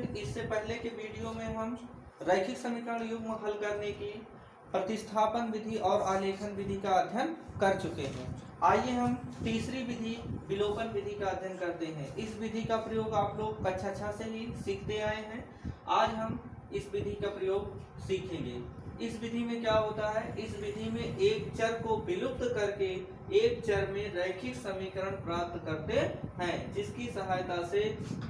Student, इससे पहले के वीडियो में हम रैखिक समीकरण युग्म हल करने की प्रतिस्थापन विधि और आलेखन विधि का अध्ययन कर चुके हैं। आइए हम तीसरी विधि विलोपन विधि का अध्ययन करते हैं। इस विधि का प्रयोग आप लोग कक्षा 6 से ही सीखते आए हैं। आज हम इस विधि का प्रयोग सीखेंगे। इस विधि में क्या होता है, इस विधि में एक चर को विलुप्त करके एक चर में रैखिक समीकरण प्राप्त करते हैं, जिसकी सहायता से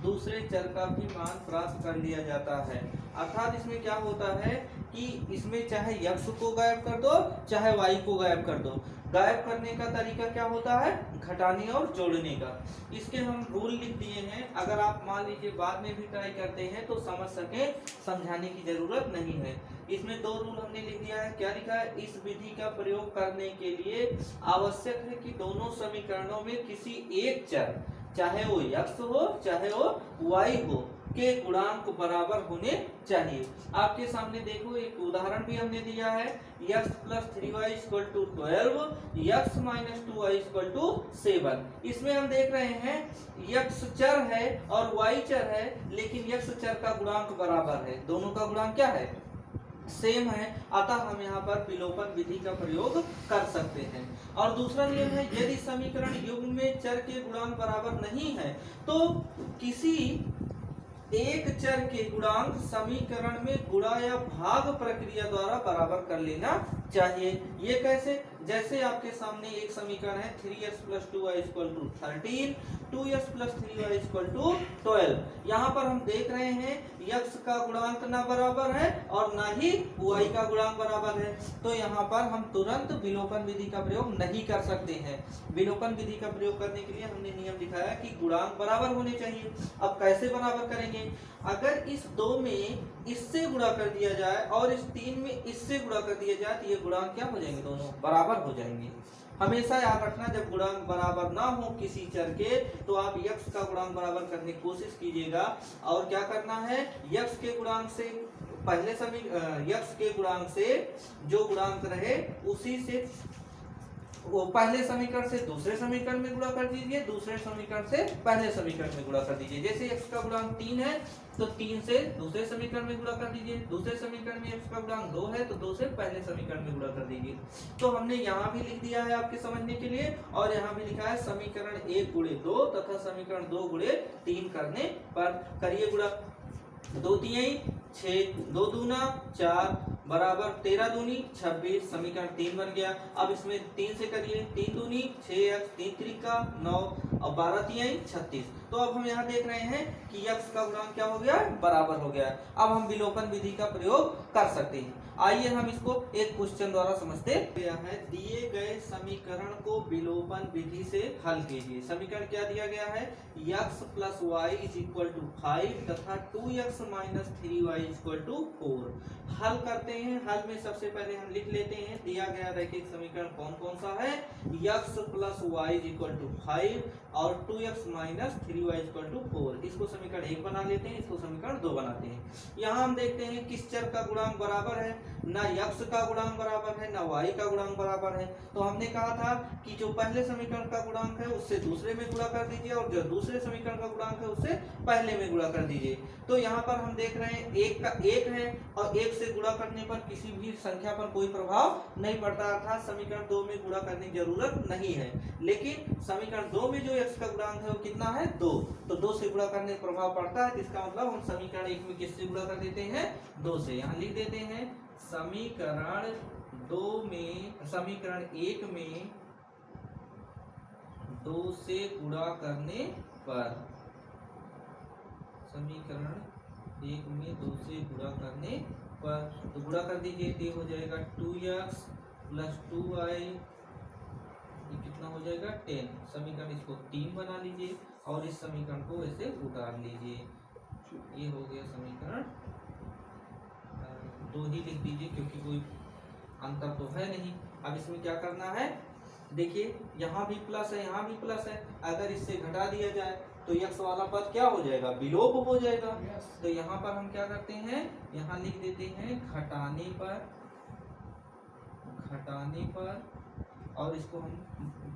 दूसरे चर का भी मान प्राप्त कर लिया जाता है। अर्थात इसमें क्या होता है कि इसमें चाहे x को गायब कर दो चाहे y को गायब कर दो। गायब करने का तरीका क्या होता है, घटाने और जोड़ने का। इसके हम रूल लिख दिए हैं। अगर आप मान लीजिए बाद में भी ट्राई करते हैं तो समझ सके, समझाने की जरूरत नहीं है। इसमें दो रूल हमने लिख दिया है। क्या लिखा है, इस विधि का प्रयोग करने के लिए आवश्यक है कि दोनों समीकरणों में किसी एक चर, चाहे वो x हो चाहे वो y हो, के गुणांक बराबर होने चाहिए। आपके सामने देखो एक उदाहरण भी हमने दिया है, x + 3y = 12, x - 2y = 7। इसमें हम देख रहे हैं x चर है और y चर है, लेकिन x चर का गुणांक बराबर है, दोनों का गुणांक क्या है, सेम है। अतः हम यहाँ पर विलोपन विधि का प्रयोग कर सकते हैं। और दूसरा नियम है, यदि समीकरण युग्म में चर के गुणांक बराबर नहीं है तो किसी एक चर के गुणांक समीकरण में गुणा या भाग प्रक्रिया द्वारा बराबर कर लेना चाहिए। ये कैसे, जैसे आपके सामने एक समीकरण है 3x + 2y = 13, 2x + 3y = 12। यहाँ पर हम देख रहे हैं x का गुणांक ना बराबर है और ना ही y का गुणांक बराबर है, तो यहाँ पर हम तुरंत विलोपन विधि का प्रयोग नहीं कर सकते हैं। विलोपन विधि का प्रयोग करने के लिए हमने नियम दिखाया कि गुणांक बराबर होने चाहिए। अब कैसे बराबर करेंगे, अगर इस 2 में इससे गुणा कर दिया जाए और इस 3 में इससे गुणा कर दिया जाए तो ये गुणांक क्या हो जाएंगे, दोनों बराबर हो जाएंगे। हमेशा याद रखना, जब गुणांक बराबर ना हो किसी चर के तो आप x का गुणांक बराबर करने की कोशिश कीजिएगा। और क्या करना है, x के गुणांक से पहले x के गुणांक से जो गुणांक रहे उसी से वो पहले समीकरण से दूसरे समीकरण में गुणा कर दीजिए, दूसरे समीकरण से पहले समीकरण में गुणा कर दीजिए। जैसे x का गुणांक 3 है तो 3 से दूसरे समीकरण में गुणा कर दीजिए, दूसरे समीकरण में x का गुणांक 2 है तो 2 से पहले समीकरण में गुणा कर दीजिए। तो हमने यहाँ भी लिख दिया है आपके समझने के लिए, और यहाँ भी लिखा है समीकरण 1 × 2 तथा समीकरण 2 × 3 करने पर करिए गुणा। 2 × 3 = 6, 2 × 2 = 4 बराबर 13 दूनी 26, समीकरण 3 बन गया। अब इसमें 3 से करिए, 3 दूनी 6x, 3 त्रिका 9 और 12 तिहाई 36। तो अब हम यहाँ देख रहे हैं कि x का गुणांक क्या हो गया, बराबर हो गया। अब हम विलोपन विधि का प्रयोग कर सकते हैं। आइए हम इसको एक क्वेश्चन द्वारा समझते हैं। दिए गए समीकरण को विलोपन विधि से हल कीजिए। समीकरण क्या दिया गया है, x + y = 5 तथा 2x - 3y = 4। हल करते हैं। हल में सबसे पहले हम लिख लेते हैं दिया गया रैखिक समीकरण कौन कौन सा है, x + y = 5 और 2x - 3y = 4। इसको समीकरण 1 बना लेते हैं, इसको समीकरण 2 बनाते हैं। यहाँ हम देखते हैं किस चर का गुणांक बराबर है, ना x का गुणांक बराबर है ना y का गुणांक बराबर है। तो हमने कहा था कि जो पहले समीकरण का गुणांक है उससे दूसरे में गुणा कर दीजिए और जो दूसरे समीकरण का गुणांक है उससे पहले में गुणा कर दीजिए। तो यहाँ पर हम देख रहे हैं 1 का 1 है और 1 से गुणा करने पर किसी भी संख्या पर कोई प्रभाव नहीं पड़ता, अर्थात समीकरण 2 में गुणा करने की जरूरत नहीं है। लेकिन समीकरण 2 में जो x का गुणांक है वो कितना है, 2, तो 2 से गुणा करने का प्रभाव पड़ता है। इसका मतलब हम समीकरण 1 में किससे गुणा कर देते हैं, 2 से। यहाँ लिख देते हैं समीकरण 1 में 2 से गुणा करने पर, समीकरण 1 में 2 से गुणा करने पर, तो गुणा कर दीजिए, ये हो जाएगा 2x + 2y, ये कितना हो जाएगा 10। समीकरण इसको 3 बना लीजिए और इस समीकरण को ऐसे उतार लीजिए। ये हो गया समीकरण 2 ही लिख दीजिए क्योंकि कोई अंतर तो है नहीं। अब इसमें क्या करना है, देखिए यहाँ भी प्लस है यहाँ भी प्लस है, अगर इससे घटा दिया जाए तो x वाला पद क्या हो जाएगा, विलोप हो जाएगा। तो यहाँ पर हम क्या करते हैं, यहाँ लिख देते हैं घटाने पर और इसको हम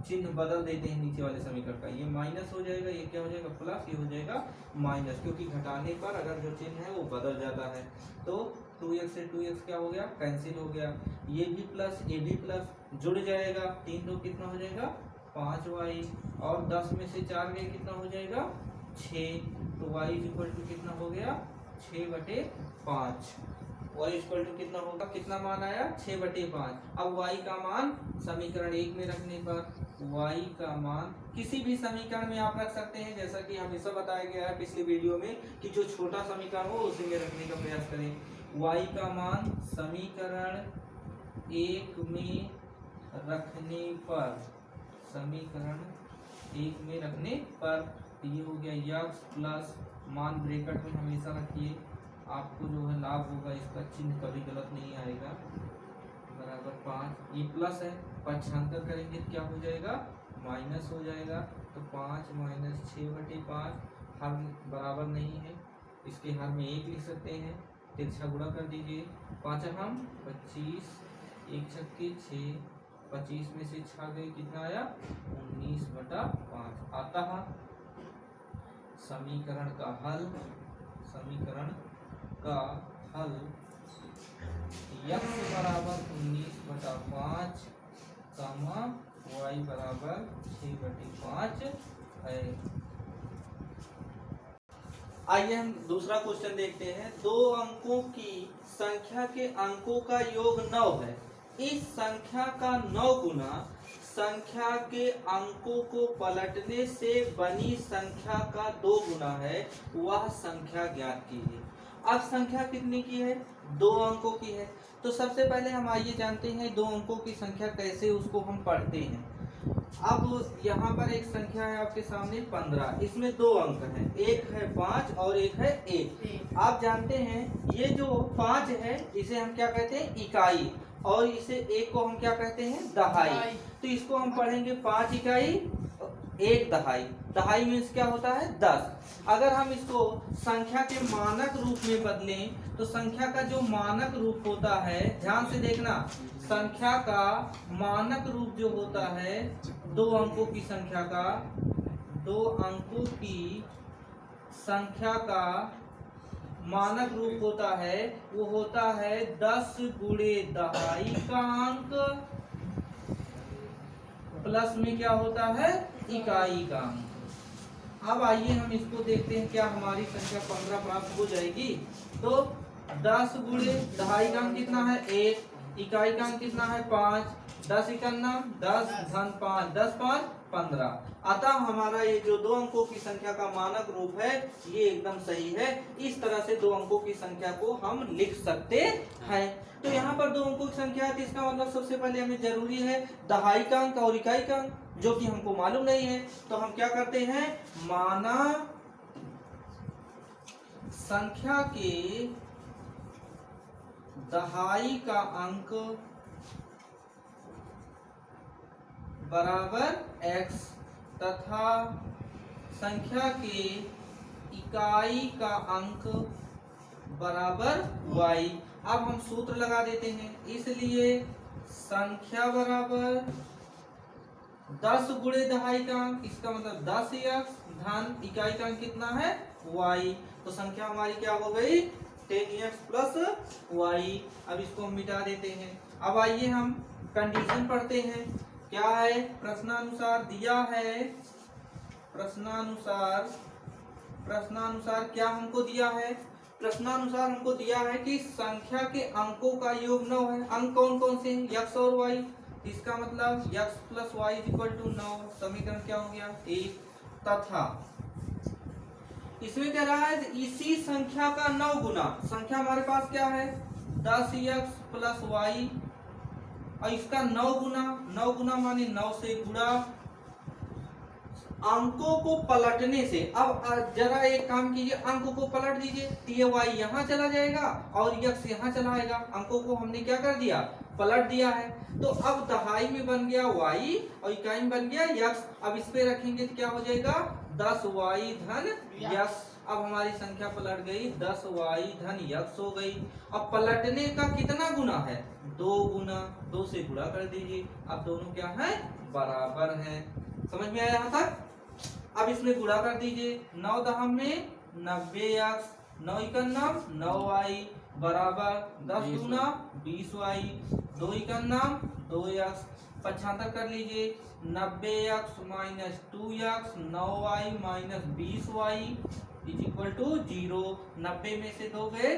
चिन्ह बदल देते हैं नीचे वाले समीकरण का, ये माइनस हो जाएगा, ये क्या हो जाएगा प्लस, ये हो जाएगा माइनस, क्योंकि घटाने पर अगर जो चिन्ह है वो बदल जाता है। तो 2x से 2x क्या हो गया, कैंसिल हो गया, ये भी प्लस ये भी प्लस जुड़ जाएगा, 3 2 कितना हो जाएगा 5y, और 10 में से 4 गए कितना हो जाएगा 6, तो y इक्वल टू कितना हो गया 6/5, y इक्वल टू कितना होगा, कितना मान आया 6/5। अब y का मान समीकरण 1 में रखने पर y का मान किसी भी समीकरण में आप रख सकते हैं, जैसा कि हमेशा बताया गया है पिछले वीडियो में कि जो छोटा समीकरण हो उसी में रखने का प्रयास करें। y का मान समीकरण 1 में रखने पर, समीकरण 1 में रखने पर ये हो गया x प्लस, मान ब्रैकेट में हमेशा रखिए, आपको जो है लाभ होगा, इसका चिन्ह कभी गलत नहीं आएगा, बराबर 5, ये प्लस है, पक्षांतर करेंगे क्या हो जाएगा माइनस हो जाएगा, तो 5 - 6/5, हर बराबर नहीं है, इसके हर में 1 लिख सकते हैं, तिरछा गुणा कर दीजिए, 5 हम 25, 1 छक्के 6, 25 में से 6 गए कितना आया 19/5 आता है। समीकरण का हल, समीकरण का हल x बराबर 19/5 y बराबर 6/5 है। आइए हम दूसरा क्वेश्चन देखते हैं। 2 अंकों की संख्या के अंकों का योग 9 है, इस संख्या का 9 गुना संख्या के अंकों को पलटने से बनी संख्या का 2 गुना है, वह संख्या ज्ञात कीजिए। अब संख्या कितनी की है 2 अंकों की है, तो सबसे पहले हम आइए जानते हैं 2 अंकों की संख्या कैसे उसको हम पढ़ते हैं। अब यहाँ पर एक संख्या है आपके सामने 15, इसमें 2 अंक हैं, एक है 5 और एक है 1। आप जानते हैं ये जो 5 है इसे हम क्या कहते हैं इकाई, और इसे 1 को हम क्या कहते हैं दहाई। तो इसको हम पढ़ेंगे 5 इकाई 1 दहाई, दहाई मीन्स क्या होता है 10। अगर हम इसको संख्या के मानक रूप में बदलें तो संख्या का जो मानक रूप होता है, ध्यान से देखना, संख्या का मानक रूप जो होता है 2 अंकों की संख्या का, 2 अंकों की संख्या का मानक रूप होता है, वो होता है 10 गुणे दहाई का अंक प्लस में क्या होता है इकाई का अंक। अब आइए हम इसको देखते हैं, क्या हमारी संख्या 15 प्राप्त हो जाएगी। तो 10 गुणे दहाई का अंक कितना है 1, इकाई का अंक कितना है 5, 10 इकाना 10 धन 5, 10 5 15। अतः हमारा ये जो 2 अंकों की संख्या का मानक रूप है ये एकदम सही है। इस तरह से 2 अंकों की संख्या को हम लिख सकते हैं। तो यहाँ पर 2 अंकों की संख्या है, तो इसका मतलब सबसे पहले हमें जरूरी है दहाई का अंक और इकाई का अंक, जो कि हमको मालूम नहीं है। तो हम क्या करते हैं, माना संख्या के दहाई का अंक बराबर x तथा संख्या के इकाई का अंक बराबर y। अब हम सूत्र लगा देते हैं, इसलिए संख्या बराबर 10 गुणे दहाई का अंक, इसका मतलब 10x धन इकाई का अंक कितना है y। तो संख्या हमारी क्या हो गई 10x प्लस y। अब इसको हम मिटा देते हैं। अब आइए हम कंडीशन पढ़ते हैं, क्या है प्रश्नानुसार दिया है, प्रश्नानुसार क्या हमको दिया है, प्रश्नानुसार हमको दिया है कि संख्या के अंकों का योग 9 है। अंक कौन कौन से हैं x और y, इसका मतलब x plus y equal to 9। समीकरण क्या हो गया 1, तथा इसमें कह रहा है इसी संख्या का 9 गुना, संख्या हमारे पास क्या है 10x प्लस y, और इसका 9 गुना माने 9 से गुणा अंकों को पलटने से। अब जरा एक काम कीजिए, अंकों को पलट दीजिए, तो ये y यहाँ चला जाएगा और x यहाँ चला आएगा। अंकों को हमने क्या कर दिया पलट दिया है। तो अब दहाई में बन गया y और इकाई में बन गया x। अब इस पे रखेंगे तो क्या हो जाएगा 10y धन x अब हमारी संख्या पलट गई 10y धन x हो गई। अब पलटने का कितना गुना है? 2 गुना, 2 से गुणा कर दीजिए। अब दोनों क्या है? बराबर है। समझ में आया यहाँ तक? अब इसमें गुणा कर दीजिए। 9 दहम में 90x, 9 इकन 9y बराबर 10 दूना 20y, 2 इकन 2x, 75 कर लीजिए। 90x minus 2x, 9y minus 20y is equal to 0। 90 में से 2 गए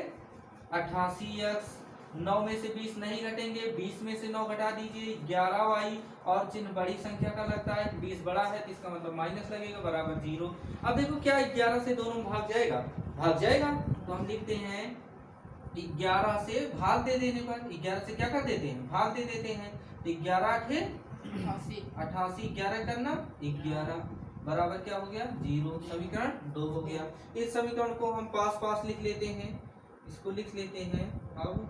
88x, 9 में से 20 नहीं घटेंगे, 20 में से 9 घटा दीजिए 11y, और चिन्ह बड़ी संख्या का लगता है, 20 बड़ा है तो इसका मतलब माइनस लगेगा, बराबर 0। अब देखो क्या 11 से दोनों भाग जाएगा? भाग जाएगा। तो हम लिखते हैं 11 से भाग दे देने पर 11 से क्या कर देते हैं? भाग दे देते हैं। तो 11 8 88, 11 करना 11 बराबर क्या हो गया? 0। समीकरण 2 हो गया। इस समीकरण को हम पास पास लिख लेते हैं, इसको लिख लेते हैं। अब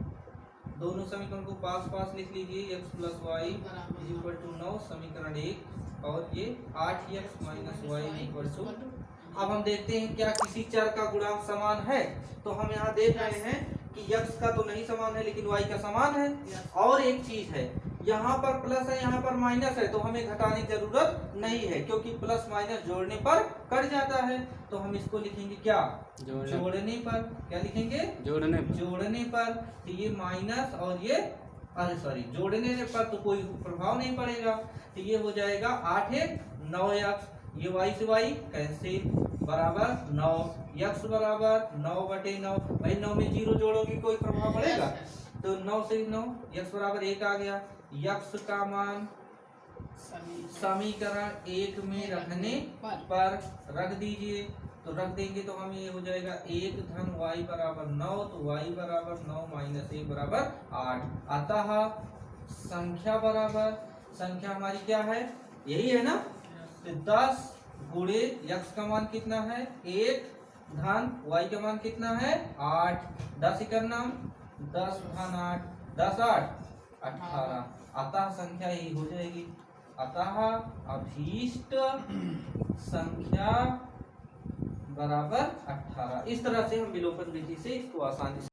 दोनों समीकरण को पास पास लिख लीजिए। x plus y is equal to 9 समीकरण 1, और ये 8x minus Y equal to. अब हम देखते हैं क्या किसी चर का गुणांक समान है। तो हम यहाँ देख रहे हैं कि x का तो नहीं समान है लेकिन y का समान है। और एक चीज है, यहाँ पर प्लस है यहाँ पर माइनस है, तो हमें घटाने की जरूरत नहीं है क्योंकि प्लस माइनस जोड़ने पर कट जाता है। तो हम इसको लिखेंगे क्या? जोड़ने पर। क्या लिखेंगे? जोड़ने पर। तो ये माइनस और ये जोड़ने पर तो कोई प्रभाव नहीं पड़ेगा। तो ये हो जाएगा 8 9x, ये y से y कैसे बराबर 9, x बराबर 9/9। भाई 9 में 0 जोड़ोगे कोई प्रभाव पड़ेगा? तो 9 से 9 x बराबर 1 आ गया। x का मान समीकरण 1 में रखने पर रख दीजिए। तो रख देंगे तो हमें ये हो जाएगा 1 धन y बराबर 9, तो y बराबर 9 माइनस 1 बराबर 8। अतः संख्या हमारी क्या है? यही है ना। तो 10 गुणे x का मान कितना है? 1 धन y का मान कितना है? 8। 10 इकन्ना 10 धन 8, 10 8 18। अतः संख्या यही हो जाएगी। अतः अभीष्ट संख्या बराबर 18। इस तरह से हम विलोपन विधि से इसको आसानी से